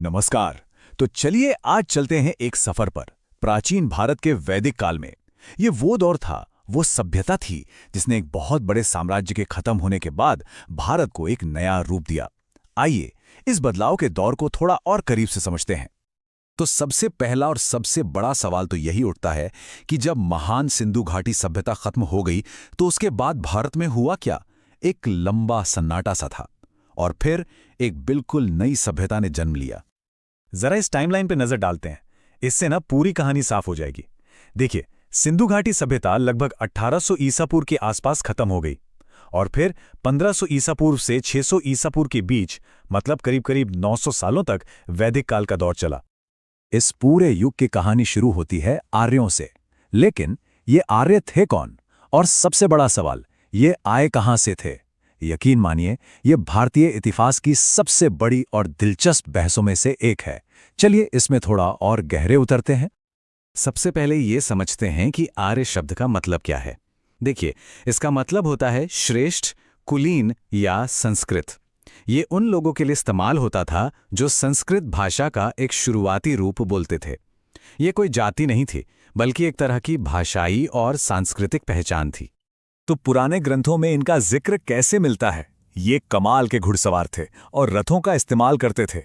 नमस्कार। तो चलिए आज चलते हैं एक सफर पर प्राचीन भारत के वैदिक काल में। ये वो दौर था, वो सभ्यता थी जिसने एक बहुत बड़े साम्राज्य के खत्म होने के बाद भारत को एक नया रूप दिया। आइए इस बदलाव के दौर को थोड़ा और करीब से समझते हैं। तो सबसे पहला और सबसे बड़ा सवाल तो यही उठता है कि जब महान सिंधु घाटी सभ्यता खत्म हो गई तो उसके बाद भारत में हुआ क्या? एक लंबा सन्नाटा सा था और फिर एक बिल्कुल नई सभ्यता ने जन्म लिया। जरा इस टाइमलाइन पे नजर डालते हैं, इससे ना पूरी कहानी साफ हो जाएगी। देखिए, सिंधु घाटी सभ्यता लगभग 1800 ईसा पूर्व के आसपास खत्म हो गई और फिर 1500 ईसा पूर्व से 600 ईसा पूर्व के बीच, मतलब करीब करीब 900 सालों तक वैदिक काल का दौर चला। इस पूरे युग की कहानी शुरू होती है आर्यों से। लेकिन ये आर्य थे कौन? और सबसे बड़ा सवाल, ये आए कहां से थे? यकीन मानिए, ये भारतीय इतिहास की सबसे बड़ी और दिलचस्प बहसों में से एक है। चलिए इसमें थोड़ा और गहरे उतरते हैं। सबसे पहले ये समझते हैं कि आर्य शब्द का मतलब क्या है। देखिए, इसका मतलब होता है श्रेष्ठ, कुलीन या संस्कृत। ये उन लोगों के लिए इस्तेमाल होता था जो संस्कृत भाषा का एक शुरुआती रूप बोलते थे। ये कोई जाति नहीं थी, बल्कि एक तरह की भाषाई और सांस्कृतिक पहचान थी। तो पुराने ग्रंथों में इनका जिक्र कैसे मिलता है? ये कमाल के घुड़सवार थे और रथों का इस्तेमाल करते थे।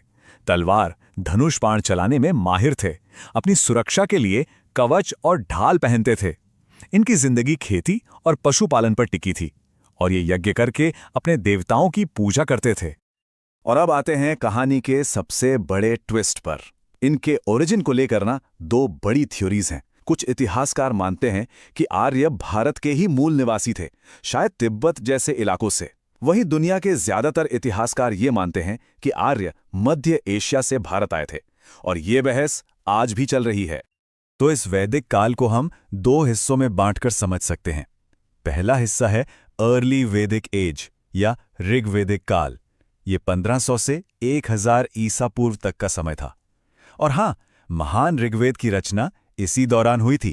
तलवार, धनुष बाण चलाने में माहिर थे। अपनी सुरक्षा के लिए कवच और ढाल पहनते थे। इनकी जिंदगी खेती और पशुपालन पर टिकी थी और ये यज्ञ करके अपने देवताओं की पूजा करते थे। और अब आते हैं कहानी के सबसे बड़े ट्विस्ट पर। इनके ओरिजिन को लेकर ना दो बड़ी थ्योरीज हैं। कुछ इतिहासकार मानते हैं कि आर्य भारत के ही मूल निवासी थे, शायद तिब्बत जैसे इलाकों से। वहीं दुनिया के ज्यादातर इतिहासकार ये मानते हैं कि आर्य मध्य एशिया से भारत आए थे और ये बहस आज भी चल रही है। तो इस वैदिक काल को हम दो हिस्सों में बांटकर समझ सकते हैं। पहला हिस्सा है अर्ली वैदिक एज या ऋग्वैदिक काल। ये 1500 से 1000 ईसा पूर्व तक का समय था। और हाँ, महान ऋग्वेद की रचना इसी दौरान हुई थी।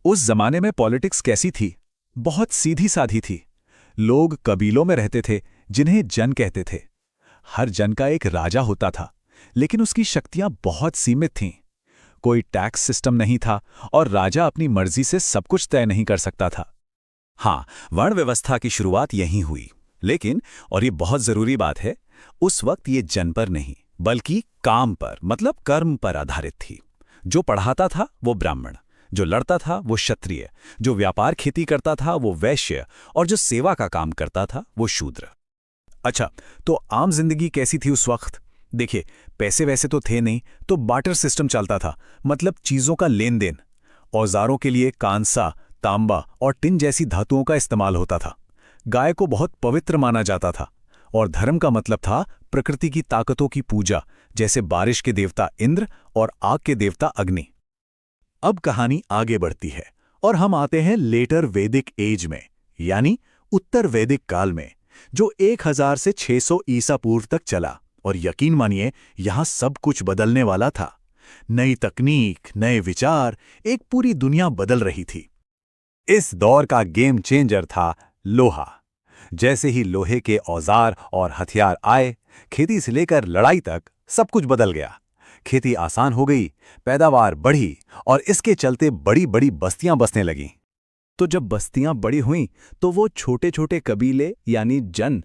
उस जमाने में पॉलिटिक्स कैसी थी? बहुत सीधी साधी थी। लोग कबीलों में रहते थे जिन्हें जन कहते थे। हर जन का एक राजा होता था, लेकिन उसकी शक्तियां बहुत सीमित थीं। कोई टैक्स सिस्टम नहीं था और राजा अपनी मर्जी से सब कुछ तय नहीं कर सकता था। हाँ, वर्ण व्यवस्था की शुरुआत यहीं हुई। लेकिन, और ये बहुत जरूरी बात है, उस वक्त ये जन पर नहीं बल्कि काम पर, मतलब कर्म पर आधारित थी। जो पढ़ाता था वो ब्राह्मण, जो लड़ता था वो क्षत्रिय, जो व्यापार खेती करता था वो वैश्य और जो सेवा का काम करता था वो शूद्र। अच्छा, तो आम जिंदगी कैसी थी उस वक्त? देखिए, पैसे वैसे तो थे नहीं, तो बार्टर सिस्टम चलता था, मतलब चीजों का लेन देन। औजारों के लिए कांसा, तांबा और टिन जैसी धातुओं का इस्तेमाल होता था। गाय को बहुत पवित्र माना जाता था और धर्म का मतलब था प्रकृति की ताकतों की पूजा, जैसे बारिश के देवता इंद्र और आग के देवता अग्नि। अब कहानी आगे बढ़ती है और हम आते हैं लेटर वैदिक एज में, यानी उत्तर वैदिक काल में, जो 1000 से 600 ईसा पूर्व तक चला। और यकीन मानिए, यहां सब कुछ बदलने वाला था। नई तकनीक, नए विचार, एक पूरी दुनिया बदल रही थी। इस दौर का गेम चेंजर था लोहा। जैसे ही लोहे के औजार और हथियार आए, खेती से लेकर लड़ाई तक सब कुछ बदल गया। खेती आसान हो गई, पैदावार बढ़ी और इसके चलते बड़ी बड़ी बस्तियां बसने लगीं। तो जब बस्तियां बड़ी हुईं, तो वो छोटे छोटे कबीले यानी जन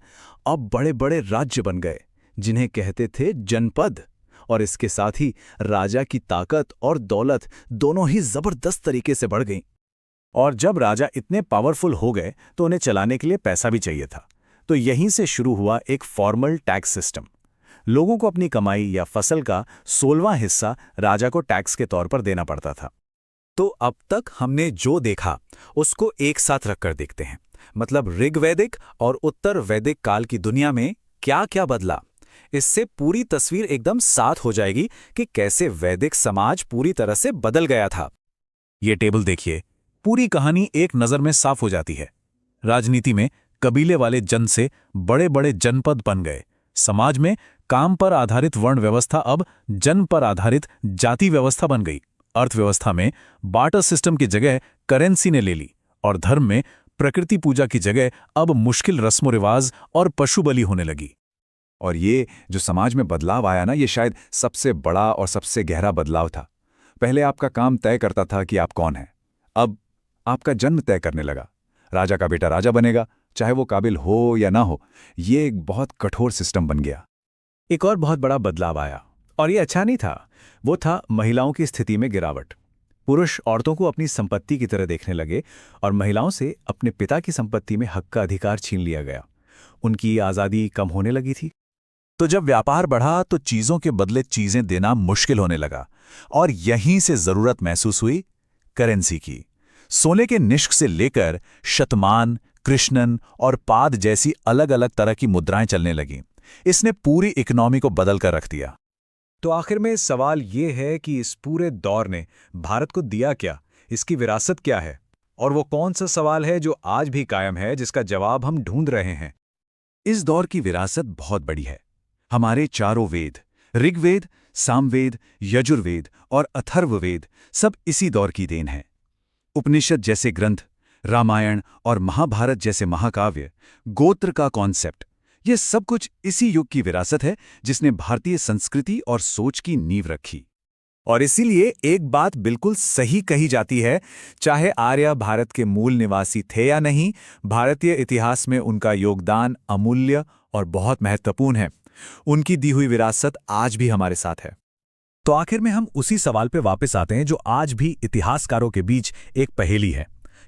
अब बड़े बड़े राज्य बन गए, जिन्हें कहते थे जनपद। और इसके साथ ही राजा की ताकत और दौलत दोनों ही जबरदस्त तरीके से बढ़ गईं। और जब राजा इतने पावरफुल हो गए तो उन्हें चलाने के लिए पैसा भी चाहिए था। तो यहीं से शुरू हुआ एक फॉर्मल टैक्स सिस्टम। लोगों को अपनी कमाई या फसल का 16वां हिस्सा राजा को टैक्स के तौर पर देना पड़ता था। तो अब तक हमने जो देखा उसको एक साथ रखकर देखते हैं, मतलब ऋग्वैदिक और उत्तर वैदिक काल की दुनिया में क्या क्या बदला। इससे पूरी तस्वीर एकदम साफ हो जाएगी कि कैसे वैदिक समाज पूरी तरह से बदल गया था। ये टेबल देखिए, पूरी कहानी एक नज़र में साफ हो जाती है। राजनीति में कबीले वाले जन से बड़े बड़े जनपद बन गए। समाज में काम पर आधारित वर्ण व्यवस्था अब जन पर आधारित जाति व्यवस्था बन गई। अर्थव्यवस्था में बार्टर सिस्टम की जगह करेंसी ने ले ली और धर्म में प्रकृति पूजा की जगह अब मुश्किल रस्मों रिवाज और पशु बलि होने लगी। और ये जो समाज में बदलाव आया ना, ये शायद सबसे बड़ा और सबसे गहरा बदलाव था। पहले आपका काम तय करता था कि आप कौन हैं। अब आपका जन्म तय करने लगा। राजा का बेटा राजा बनेगा, चाहे वो काबिल हो या ना हो। ये एक बहुत कठोर सिस्टम बन गया। एक और बहुत बड़ा बदलाव आया, और ये अच्छा नहीं था। वो था महिलाओं की स्थिति में गिरावट। पुरुष औरतों को अपनी संपत्ति की तरह देखने लगे और महिलाओं से अपने पिता की संपत्ति में हक का अधिकार छीन लिया गया। उनकी आज़ादी कम होने लगी थी। तो जब व्यापार बढ़ा तो चीजों के बदले चीजें देना मुश्किल होने लगा, और यहीं से जरूरत महसूस हुई करेंसी की। सोने के निष्क से लेकर शतमान, कृष्णन और पाद जैसी अलग अलग तरह की मुद्राएं चलने लगीं। इसने पूरी इकोनॉमी को बदल कर रख दिया। तो आखिर में सवाल ये है कि इस पूरे दौर ने भारत को दिया क्या, इसकी विरासत क्या है, और वो कौन सा सवाल है जो आज भी कायम है, जिसका जवाब हम ढूंढ रहे हैं। इस दौर की विरासत बहुत बड़ी है। हमारे चारों वेद, ऋग्वेद, सामवेद, यजुर्वेद और अथर्ववेद, सब इसी दौर की देन है। उपनिषद जैसे ग्रंथ, रामायण और महाभारत जैसे महाकाव्य, गोत्र का कॉन्सेप्ट, ये सब कुछ इसी युग की विरासत है जिसने भारतीय संस्कृति और सोच की नींव रखी। और इसीलिए एक बात बिल्कुल सही कही जाती है, चाहे आर्य भारत के मूल निवासी थे या नहीं, भारतीय इतिहास में उनका योगदान अमूल्य और बहुत महत्वपूर्ण है। उनकी दी हुई विरासत आज भी हमारे साथ है। तो आखिर में हम उसी सवाल पे वापस आते हैं जो आज भी इतिहासकारों के बीच एक पहेली है।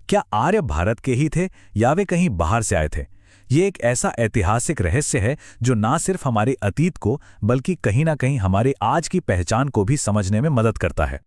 क्या आर्य भारत के ही थे या वे कहीं बाहर से आए थे? ये एक ऐसा ऐतिहासिक रहस्य है जो ना सिर्फ हमारे अतीत को बल्कि कहीं ना कहीं हमारे आज की पहचान को भी समझने में मदद करता है।